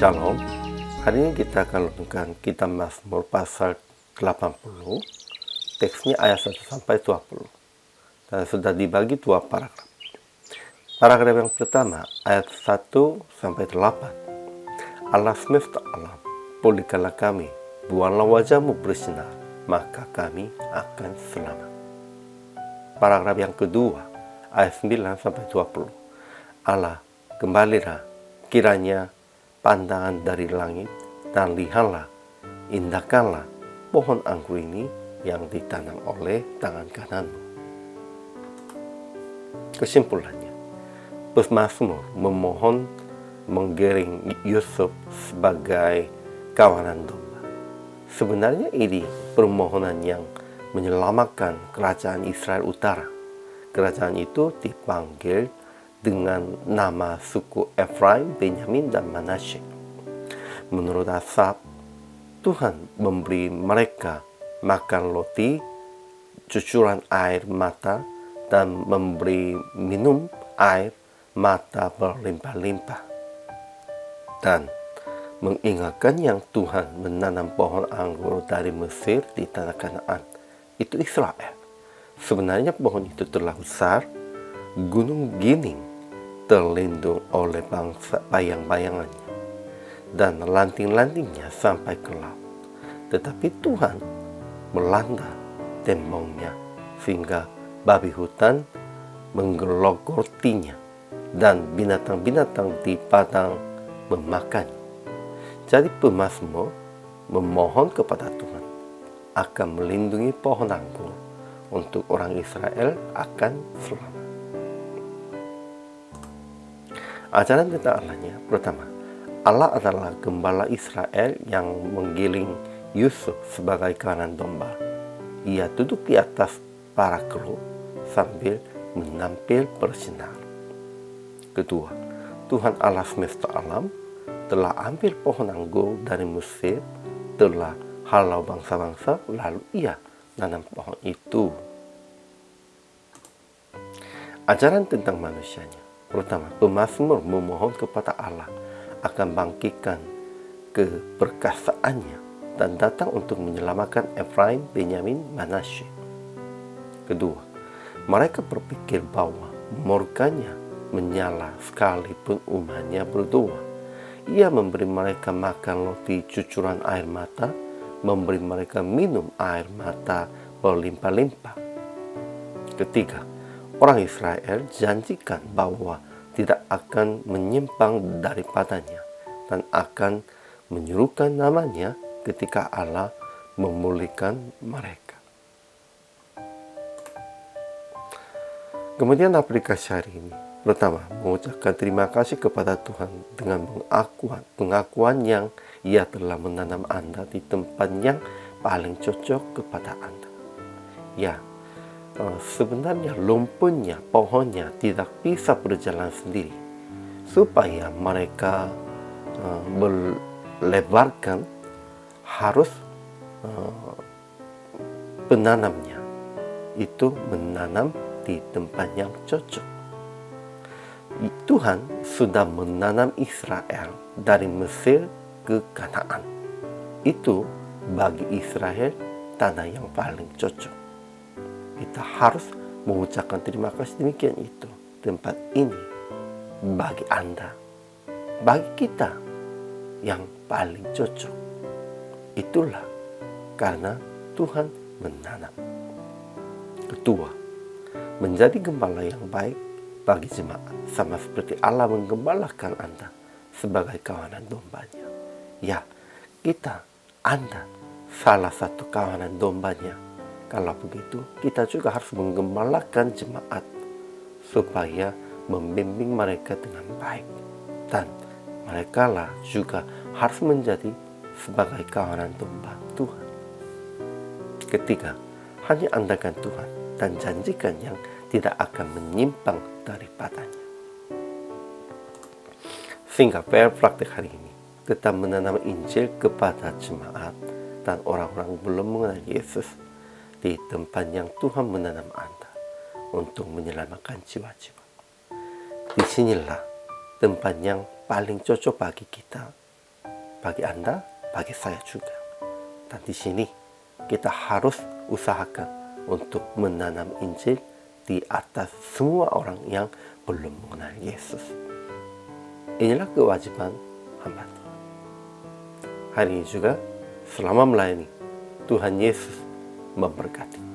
Shalom. Hari ini kita akan renungkan kitab Mazmur pasal 80. Teksnya ayat 1 sampai 20. Dan sudah dibagi dua paragraf. Paragraf yang pertama, ayat 1 sampai 8. Allah semesta alam, pulihkanlah kami, buanglah wajahmu bersinar, maka kami akan selamat. Paragraf yang kedua, ayat 9 sampai 20. Allah, kembalilah, kiranya pandangan dari langit, dan lihatlah, indahkanlah pohon anggur ini yang ditanam oleh tangan kananmu. Kesimpulannya, pemazmur memohon menggiring Yusuf sebagai kawanan domba. Sebenarnya ini permohonan yang menyelamatkan kerajaan Israel Utara. Kerajaan itu dipanggil dengan nama suku Efraim, Benyamin, dan Manasye. Menurut Asaf, Tuhan memberi mereka makan roti, cucuran air mata, dan memberi minum air mata berlimpah-limpah. Dan mengingatkan yang Tuhan menanam pohon anggur dari Mesir di tanah Kanaan, itu Israel. Sebenarnya pohon itu telah besar, gunung Gining terlindung oleh bangsa bayang-bayangannya, dan lanting-lantingnya sampai ke laut. Tetapi Tuhan melanda tembongnya sehingga babi hutan menggerogoti-nya dan binatang-binatang di padang memakannya. Jadi pemazmur memohon kepada Tuhan akan melindungi pohon anggur untuk orang Israel akan selamat. Ajaran tentang Allahnya, pertama, Allah adalah gembala Israel yang menggiling Yusuf sebagai kawanan domba. Ia duduk di atas para kru sambil menampil bersinar. Kedua, Tuhan Allah semesta alam telah ambil pohon anggur dari Mesir, telah halau bangsa-bangsa, lalu ia nanam pohon itu. Ajaran tentang manusianya, pertama, pemazmur memohon kepada Allah akan bangkitkan keperkasaannya dan datang untuk menyelamatkan Efraim, Benyamin, Manasye. Kedua, mereka berpikir bahwa murkanya menyala sekalipun umatnya berdoa. Ia memberi mereka makan roti cucuran air mata, memberi mereka minum air mata berlimpah-limpah. Ketiga, orang Israel janjikan bahwa tidak akan menyimpang daripadanya dan akan menyerukan namanya ketika Allah memulihkan mereka. Kemudian aplikasi hari ini, pertama, mengucapkan terima kasih kepada Tuhan dengan pengakuan yang Ia telah menanam Anda di tempat yang paling cocok kepada Anda. Ya, sebenarnya lumpunnya pohonnya tidak bisa berjalan sendiri. Supaya mereka melebarkan, harus penanamnya itu menanam di tempat yang cocok. Tuhan sudah menanam Israel dari Mesir ke Kanaan. Itu bagi Israel tanah yang paling cocok. Kita harus mengucapkan terima kasih demikian itu. Tempat ini bagi Anda, bagi kita yang paling cocok. Itulah karena Tuhan menanam. Kedua, menjadi gembala yang baik bagi jemaat, sama seperti Allah menggembalakan Anda sebagai kawanan dombanya. Ya, Anda salah satu kawanan dombanya. Kalau begitu, kita juga harus menggembalakan jemaat supaya membimbing mereka dengan baik. Dan mereka lah juga harus menjadi sebagai kawanan domba Tuhan. Ketiga, hanya andalkan Tuhan dan janjikan yang tidak akan menyimpang daripadanya. Sehingga PR praktik hari ini, kita menanam Injil kepada jemaat dan orang-orang belum mengenal Yesus di tempat yang Tuhan menanam Anda untuk menyelamatkan jiwa-jiwa. Disinilah tempat yang paling cocok bagi kita bagi Anda, bagi saya juga. Dan di sini kita harus usahakan untuk menanam Injil di atas semua orang yang belum mengenal Yesus. Inilah kewajiban hamba Tuhan. Hari ini juga, selama melayani, Tuhan Yesus memberkati.